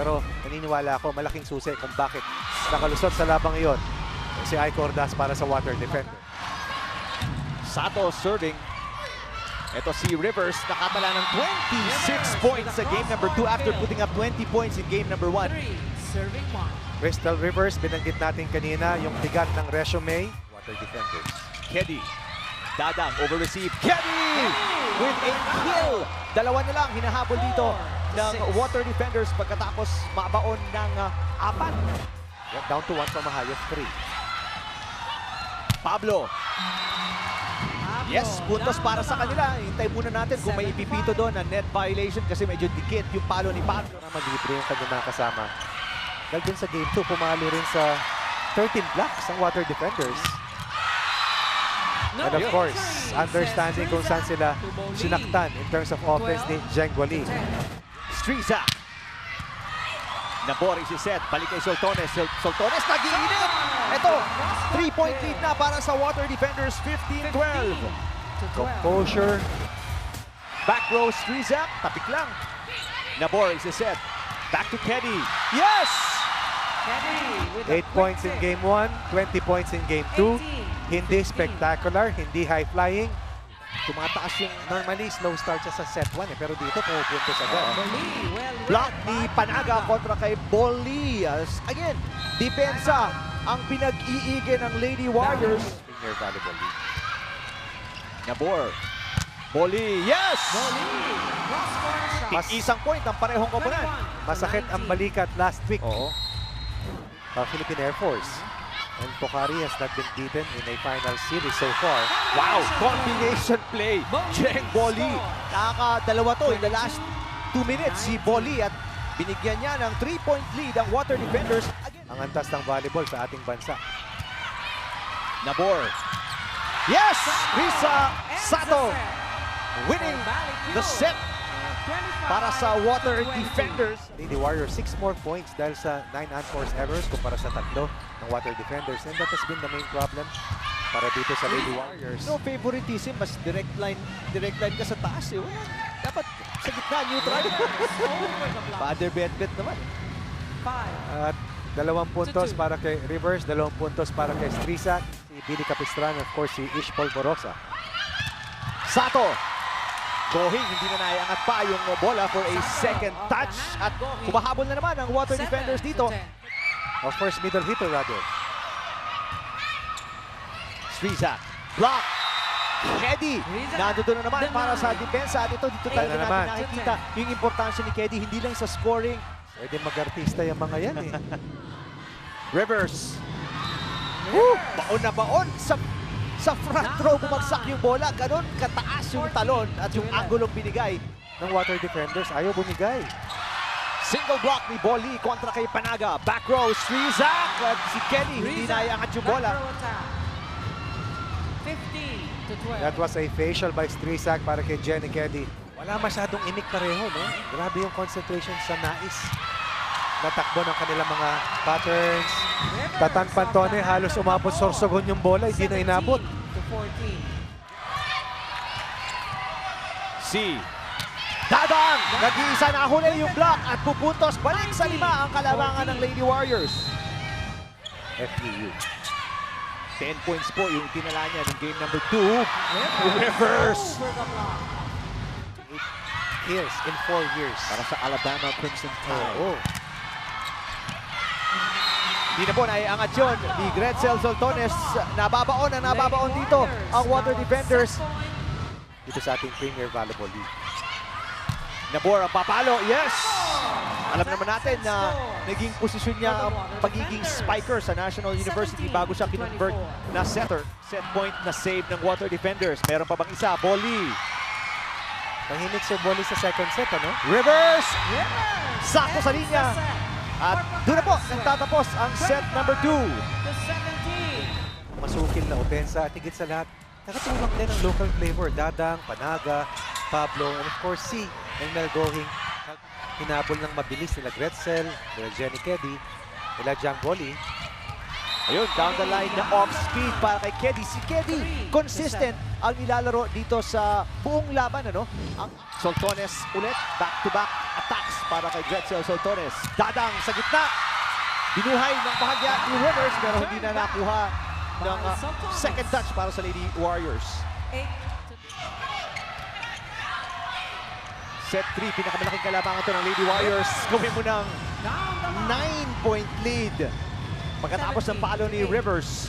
Pero naniniwala ako, malaking susi kung bakit nakalusot sa labang iyon si Aiko Ordaz para sa water defender. Sato serving. Ito si Rivers, nakatala ng 26 points sa game number 2 after putting up 20 points in game number 1. Crystal Rivers, binanggit natin kanina yung bigat ng resume. Water defenders. Keddy. Dadang over receive. Keddy with a kill. Dalawa na lang hinahabol dito ng water defenders pagkatapos mabaon ng 4. Yep, down to 1 from a high of 3. Pablo. Yes, puntos para sa kanila. Hintay muna natin kung may ipipito doon na net violation kasi medyo dikit yung palo ni Pablo. Malibre yung kanyang mga kasama. Dahil dun sa game 2, pumalo rin sa 13 blocks ang water defenders. And of course, understanding kung saan sila sinaktan in terms of offense ni Jengwali. Striza. Nabori si Seth. Balik kay Soltones. Soltones nag-iinit. Ito, 3-point lead na para sa water defenders. 15-12. Composure. Back row, Striza. Tapik lang. Nabori si Seth. Back to Keddy. Yes! 8 points in game 1, 20 points in game 2. Hindi spectacular, hindi high-flying. Tumataas yung normally slow start siya sa set 1 pero dito pumupuntos agad. Block ni Panaga kontra kay Bolly. Again, depensa ang pinag-iigin ng Lady Warriors. Premier Volleyball League. Nabor. Bolly, yes! Mas- Isang point ang parehong koponan. Masakit ang balikat last week. Oo. Philippine Air Force. And Pocari has not been beaten in a final series so far. Wow! Combination play. Jeng Bolly. Nakakadalawa to in the last 2 minutes si Bolly at binigyan niya ng 3-point lead ang water defenders. Again. Ang antas ng volleyball sa ating bansa. Nabor. Yes! Risa Sato winning the set para sa water defenders. Lady Warriors 6 more points dahil sa 9 unforced errors kumpara sa 3 ng water defenders. And that has been the main problem para dito sa Lady Warriors. No favoritism, mas direct line ka sa taas. Eh. Dapat sa gitna, neutral. Father bet naman. At 2 puntos para kay Rivers, 2 puntos para kay Striza, si Billy Capistran, of course si Ish Polvorosa. Sato. Going, hindi na naiangat pa yung bola for a second touch. At kumahabol na naman ang water defenders dito. Of course, middle hitter rather. Striza. Block. Keddy. Nandoon na naman para sa depensa. At ito, dito talaga natin naman. nakikita yung importansya ni Keddy. Hindi lang sa scoring. Pwede mag-artista yung mga yan eh. Rivers. Woo! Baon na baon sa front row bumagsak yung bola. Ganon kataas yung talon at yung angulong binigay. Ng water defenders, ayaw bumigay. Single block ni Bolly kontra kay Panaga. Back row, Strizak at si Keddy. Hindi naiangat yung bola. 15-12. That was a facial by Strizak para kay Jenny Keddy. Wala masyadong imik pareho, no? Grabe yung concentration sa nais. Natakbo ng kanilang mga patterns. Tatan Pantone, halos umabot sorsogon yung bola, hindi na inabot. 17-14. Si Dadang! Nag-iisa na huli yung block at pupuntos balik sa 5 ang kalamangan ng Lady Warriors. FEU. 10 points po yung tinala niya ng game number 2. Rivers! Over the block. 8 kills in 4 years. Para sa Alabama Crimson Tide. Oo. Hindi na po naiangat yun ni Gretzel Soltones. Nababaon dito ang water defenders. Dito sa ating Premier Volleyball League. Nabor ang papalo. Yes! Alam naman natin na naging posisyon niya ang pagiging spiker sa National University bago siya kinonvert na setter. Set point na save ng water defenders. Meron pa bang isa? Bolly. Tahimik si Bolly sa second set, ano? Rivers! Sakto sa linya. At doon na po, nagtatapos ang set number 2. To 17. Masukil na opensa at higit sa lahat, nakatulong din ang local flavor. Dadang, Panaga, Pablo, and of course si Mel Gohing. Hinabol ng mabilis nila Gretzel, nila Jenny Keddy, nila Jangoli. Ayun, down the line na off-speed para kay Keddy. Si Keddy, consistent ang nilalaro dito sa buong laban. Ano? Ang Soltones ulit, back-to-back attacks para kay Dretzel Soltones. Dadang sa gitna. Binuhay ng bahagya ni Rivers pero hindi na nakuha ng second touch para sa Lady Warriors. 8 Set 3, pinakamalaking kalabangan to ng Lady Warriors. Gawin mo ng down the line. 9-point lead. Pagkatapos ng palo ni Rivers.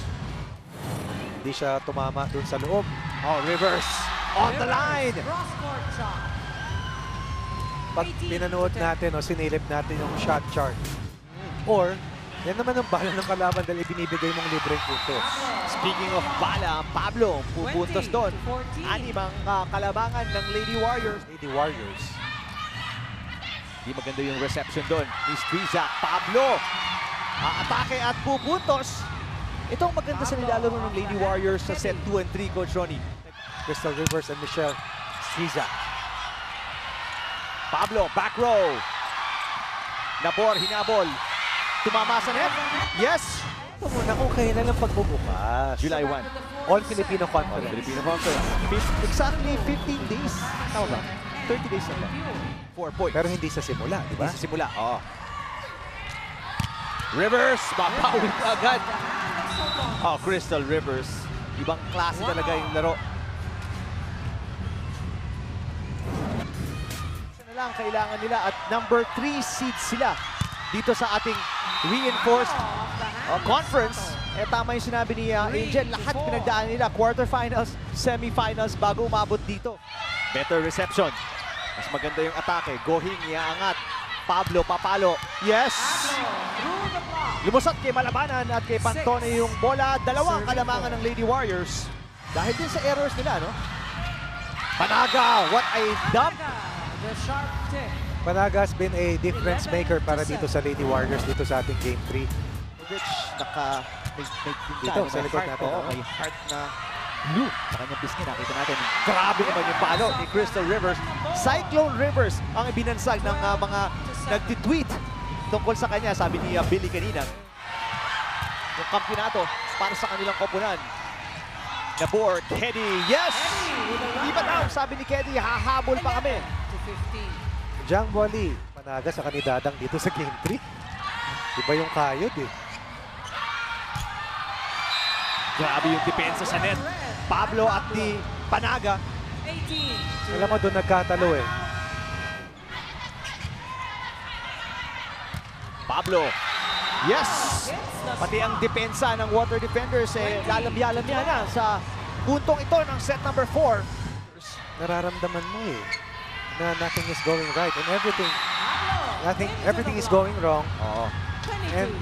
Hindi siya tumama dun sa loob. Oh, Rivers on the line. Cross court shot. Pag pinanood natin o sinilip natin yung shot chart. Or, yan naman ang bala ng kalaban dahil ibinibigay mong libreng puntos. Speaking of bala, Pablo pupuntos 20 doon. to 14. 6 ang kalabangan ng Lady Warriors. Lady Warriors. Di maganda yung reception doon ni Strizak. Pablo, aatake at pupuntos. Ito ang maganda sa nilalaro ng Lady Warriors sa set 2 and 3, Coach Ronnie. Crystal Rivers and Michelle Strizak. Pablo, back row. Nabor, hinabol. Tumama sa net. Yes! Ito muna kung kailan ang pagbubukas. July 1. All Filipino Conference. Filipino Conference. Exactly 15 days. Tama ba? 30 days na ba? 4 points. Pero hindi sa simula, di ba? Hindi sa simula. Oo. Rivers, mapawi ka agad. Oh, Crystal Rivers. Ibang klase talaga yung laro. Isa na lang kailangan nila at number 3 seed sila dito sa ating reinforced conference. Eh tama yung sinabi ni Angel, lahat pinagdaan nila. Quarterfinals, semifinals bago umabot dito. Better reception. Mas maganda yung atake. Gohing, iaangat. Pablo, papalo. Yes! Through the block. Lumusot kay Malabanan at kay Pantone yung bola. Dalawang kalamangan ng Lady Warriors. Dahil din sa errors nila, no? Panaga, what a dump! The sharp tip. Panaga has been a difference maker para dito sa Lady Warriors dito sa ating Game 3. Which may Dito, sa likod natin, Oo, oh. may heart na blue sa kanyang pisngi. Nakita natin, grabe naman yung palo ni Crystal Rivers. Cyclone Rivers ang ibinansag ng mga nagtitweet tungkol sa kanya. Sabi ni Billy kanina, yung kampyonato para sa kanilang koponan. Nabor, Keddy, yes! Di ba daw, sabi ni Keddy, hahabol pa kami. To 15. Jang Wally, Panaga sa kanidadang dito sa Game 3. Iba yung kayod eh. Grabe yung depensa sa net. Pablo at ni Panaga. 18. Alam mo doon nagkatalo eh. Pablo, yes! Pati ang depensa ng Water Defenders lalamya-lamya na sa puntong ito ng set number 4. Nararamdaman mo eh na nothing is going right and everything is going wrong. Oo. And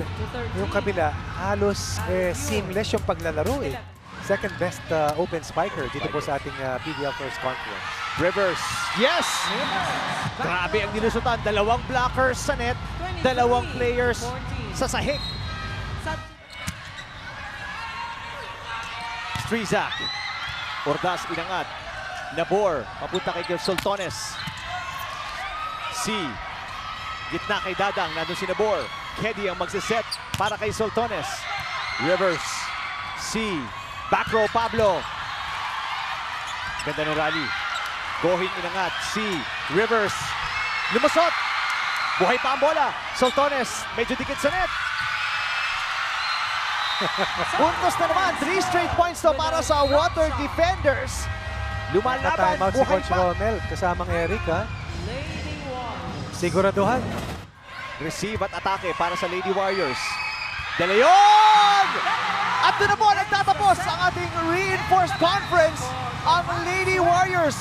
yung kabila, halos seamless yung paglalaro eh. Second best open spiker dito po sa ating PBL First Conference. Rivers, yes! Grabe ang nilusutan. Dalawang blockers sa net, dalawang players sa sahig. Strizak, Ordas inangat. Nabor, papunta kay Soltones. Gitna kay Dadang, nandun si Nabor. Keddy ang magsiset para kay Soltones. Rivers, back row Pablo. Ganda ng rally. Gohing inangat, Rivers. Lumusot. Buhay pa ang bola. Soltones, medyo dikit sa net. Puntos na naman. 3 straight points to para sa Water Defenders. Lumalaban, Naka-timeout si buhay Coach pa. Romel kasama ng Eric ha. Lady Warriors. Siguraduhan. Receive at atake para sa Lady Warriors. De Leon! At doon na po nagtatapos ang ating reinforced conference. Ang Lady Warriors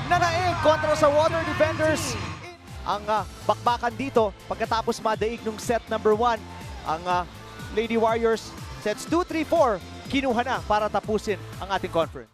na naig kontra sa Water Defenders. Ang bakbakan dito pagkatapos madaig nung set number 1. Ang Lady Warriors sets 2, 3, 4 kinuha na para tapusin ang ating conference.